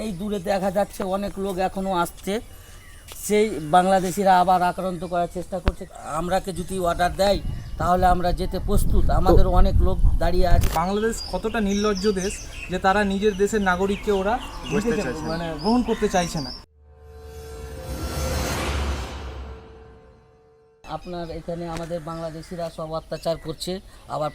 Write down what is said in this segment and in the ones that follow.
এই দূরে দেখা যাচ্ছে অনেক লোক এখনো আসছে, সেই বাংলাদেশিরা আবার আক্রান্ত করার চেষ্টা করছে। আমরাকে যদি অর্ডার দেয় তাহলে আমরা যেতে প্রস্তুত, আমাদের অনেক লোক দাঁড়িয়ে আছে। বাংলাদেশ কতটা নির্লজ্জ দেশ যে তারা নিজের দেশের নাগরিককে ওরা গ্রহণ করতে চাইছে না। আপনার এখানে আমাদের বাংলাদেশিরা সব অত্যাচার করছে, আবার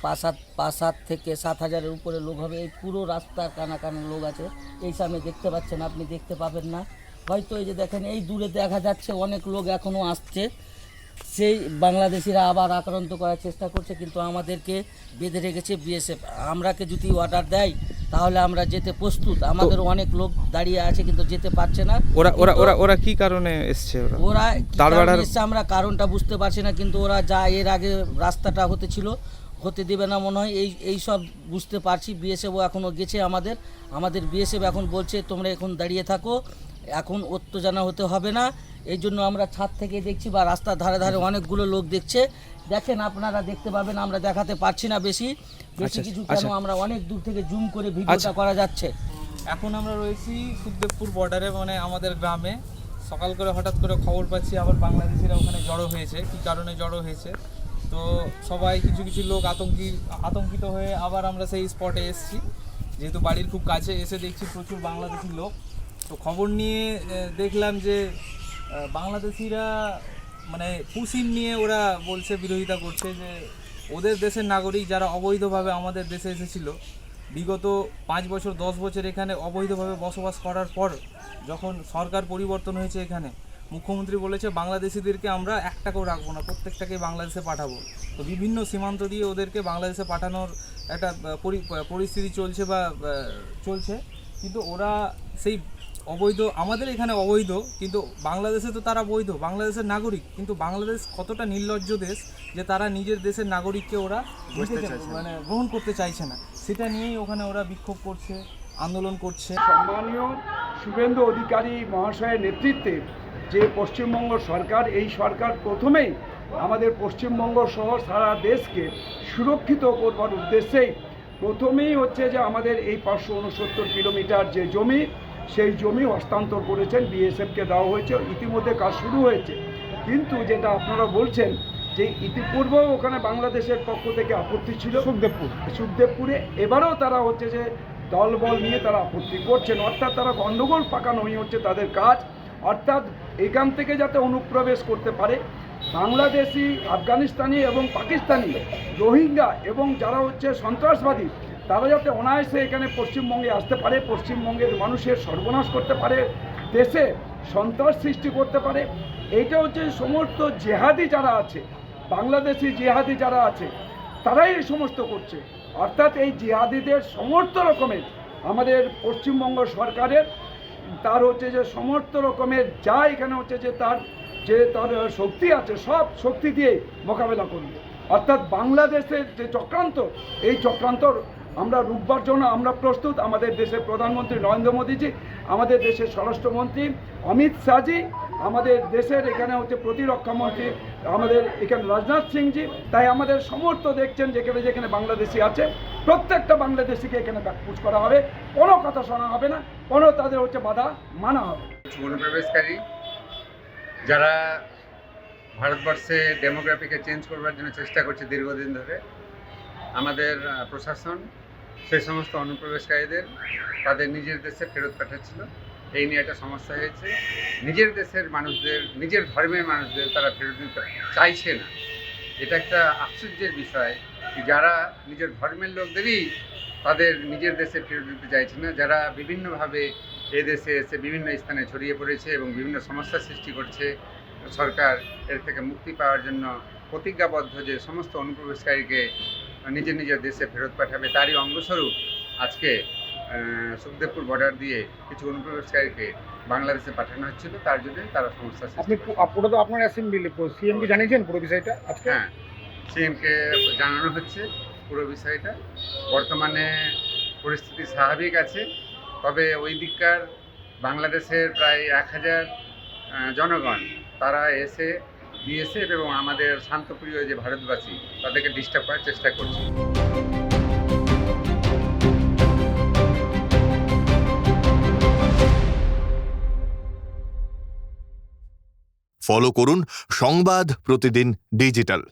পাঁচ হাত থেকে 7,000-এর উপরে লোক হবে। এই পুরো রাস্তার কানা লোক আছে, এই সামনে দেখতে পাচ্ছেন, আপনি দেখতে পাবেন না হয়তো। এই যে দেখেন এই দূরে দেখা যাচ্ছে অনেক লোক এখনও আসছে, সেই বাংলাদেশিরা আবার আক্রান্ত করার চেষ্টা করছে, কিন্তু আমাদেরকে বেঁধে রেখেছে বিএসএফ। আমরাকে যদি অর্ডার দেয় তাহলে আমরা যেতে প্রস্তুত, আমাদের অনেক লোক দাঁড়িয়ে আছে কিন্তু যেতে পারছে না। ওরা কি কারণে এসছে? ওরা কি কারণে এসছে আমরা কারণটা বুঝতে পারছি না, কিন্তু ওরা যা এর আগে রাস্তাটা হতে দেবে না মনে হয়, এই সব বুঝতে পারছি। বিএসএফও এখনও গেছে, আমাদের বিএসএফ এখন বলছে তোমরা এখন দাঁড়িয়ে থাকো, এখন উত্তেজনা হতে হবে না। এই জন্য আমরা ছাদ থেকে দেখছি বা রাস্তার ধারে ধারে অনেকগুলো লোক দেখছে। দেখেন আপনারা দেখতে পাবেন, আমরা দেখাতে পারছি না বেশি কিছু, কেন আমরা অনেক দূর থেকে জুম করে ভিডিওটা করা যাচ্ছে। এখন আমরা রয়েছি সুখদেবপুর বর্ডারে, মানে আমাদের গ্রামে। সকাল করে হঠাৎ করে খবর পাচ্ছি আবার বাংলাদেশিরা ওখানে জড়ো হয়েছে। কী কারণে জড়ো হয়েছে তো সবাই কিছু লোক আতঙ্কিত হয়ে আবার আমরা সেই স্পটে এসেছি, যেহেতু বাড়ির খুব কাছে। এসে দেখছি প্রচুর বাংলাদেশি লোক। তো খবর নিয়ে দেখলাম যে বাংলাদেশিরা মানে পুশিন নিয়ে ওরা বলছে, বিরোধিতা করছে যে ওদের দেশের নাগরিক যারা অবৈধভাবে আমাদের দেশে এসেছিল, বিগত 5 বছর 10 বছর এখানে অবৈধভাবে বসবাস করার পর যখন সরকার পরিবর্তন হয়েছে এখানে, মুখ্যমন্ত্রী বলেছে বাংলাদেশিদেরকে আমরা একটাকেও রাখবো না, প্রত্যেকটাকে বাংলাদেশে পাঠাবো। তো বিভিন্ন সীমান্ত দিয়ে ওদেরকে বাংলাদেশে পাঠানোর একটা পরিস্থিতি চলছে, কিন্তু ওরা সেই অবৈধ, আমাদের এখানে অবৈধ, কিন্তু বাংলাদেশে তো তারা বৈধ, বাংলাদেশের নাগরিক। কিন্তু বাংলাদেশ কতটা নির্লজ্জ দেশ যে তারা নিজের দেশের নাগরিককে ওরা গ্রহণ করতে চাইছে না, সেটা নিয়েই ওখানে ওরা বিক্ষোভ করছে, আন্দোলন করছে। সম্মানীয় শুভেন্দু অধিকারী মহাশয়ের নেতৃত্বে যে পশ্চিমবঙ্গ সরকার, এই সরকার প্রথমেই আমাদের পশ্চিমবঙ্গ সহ সারা দেশকে সুরক্ষিত করবার উদ্দেশ্যেই প্রথমেই হচ্ছে যে আমাদের এই 569 কিলোমিটার যে জমি, সেই জমি হস্তান্তর করেছেন, বিএসএফকে দেওয়া হয়েছে। ইতিমধ্যে কাজ শুরু হয়েছে, কিন্তু যেটা আপনারা বলছেন যে ইতিপূর্বেও ওখানে বাংলাদেশের পক্ষ থেকে আপত্তি ছিল সুখদেবপুরে, এবারেও তারা হচ্ছে যে দলবল নিয়ে তারা আপত্তি করছেন, অর্থাৎ তারা গণ্ডগোল পাকানোই হচ্ছে তাদের কাজ। অর্থাৎ এখান থেকে যাতে অনুপ্রবেশ করতে পারে বাংলাদেশি, আফগানিস্তানি এবং পাকিস্তানি, রোহিঙ্গা এবং যারা হচ্ছে সন্ত্রাসবাদী, তারা যাতে অনায়াসে এখানে পশ্চিমবঙ্গে আসতে পারে, পশ্চিমবঙ্গের মানুষের সর্বনাশ করতে পারে, দেশে সন্ত্রাস সৃষ্টি করতে পারে। এইটা হচ্ছে সমস্ত জেহাদি যারা আছে, বাংলাদেশি জেহাদি যারা আছে, তারাই এই সমস্ত করছে। অর্থাৎ এই জেহাদিদের সমস্ত রকমের আমাদের পশ্চিমবঙ্গ সরকারের তার হচ্ছে যে সমস্ত রকমের যা এখানে হচ্ছে যে তার শক্তি আছে, সব শক্তি দিয়ে মোকাবেলা করবে। অর্থাৎ বাংলাদেশের যে চক্রান্ত, এই চক্রান্ত আমরা রুখবার জন্য আমরা প্রস্তুত। আমাদের দেশের প্রধানমন্ত্রী নরেন্দ্র মোদীজি, আমাদের দেশের স্বরাষ্ট্রমন্ত্রী অমিত শাহজি, আমাদের দেশের এখানে হচ্ছে প্রতিরক্ষামন্ত্রী আমাদের এখানে রাজনাথ সিংজি, তাই আমাদের সমস্ত দেখছেন যেখানে বাংলাদেশি আছে, প্রত্যেকটা বাংলাদেশিকে এখানে ব্যাকপুশ করা হবে, কোনো কথা শোনা হবে না, কোনো তাদের হচ্ছে বাধা মানা হবে। অনুপ্রবেশকারী যারা ভারতবর্ষে ডেমোগ্রাফিকে চেঞ্জ করবার জন্য চেষ্টা করছে দীর্ঘদিন ধরে, আমাদের প্রশাসন সেই সমস্ত অনুপ্রবেশকারীদের তাদের নিজের দেশে ফেরত পাঠাচ্ছিল। এই নিয়ে একটা সমস্যা হয়েছে, নিজের দেশের মানুষদের, নিজের ধর্মের মানুষদের তারা ফেরত দিতে চাইছে না। এটা একটা আশ্চর্যের বিষয়, যারা নিজের ধর্মের লোকদেরই তাদের নিজের দেশে ফেরত দিতে চাইছে না, যারা বিভিন্নভাবে এদেশে এসে বিভিন্ন স্থানে ছড়িয়ে পড়েছে এবং বিভিন্ন সমস্যার সৃষ্টি করছে। সরকার এর থেকে মুক্তি পাওয়ার জন্য প্রতিজ্ঞাবদ্ধ যে সমস্ত অনুপ্রবেশকারীকে নিজের দেশে ফেরত পাঠাবে, তারই অঙ্গস্বরূপ আজকে সুখদেবপুর বর্ডার দিয়ে কিছু অনুপ্রবেশকারীকে বাংলাদেশে পাঠানো হচ্ছিল। তার জন্য তারা সমস্যা আপনার সিএমকে জানিয়েছেন পুরো বিষয়টা? হ্যাঁ, সিএমকে জানানো হচ্ছে পুরো বিষয়টা। বর্তমানে পরিস্থিতি স্বাভাবিক আছে, তবে ওই দিককার বাংলাদেশের প্রায় 1000 জনগণ তারা এসে বিএসএফ এবং আমাদের শান্তপ্রিয় যে ভারতবাসী তাদেরকে ডিস্টার্ব করার চেষ্টা করছে। ফলো করুন সংবাদ প্রতিদিন ডিজিটাল।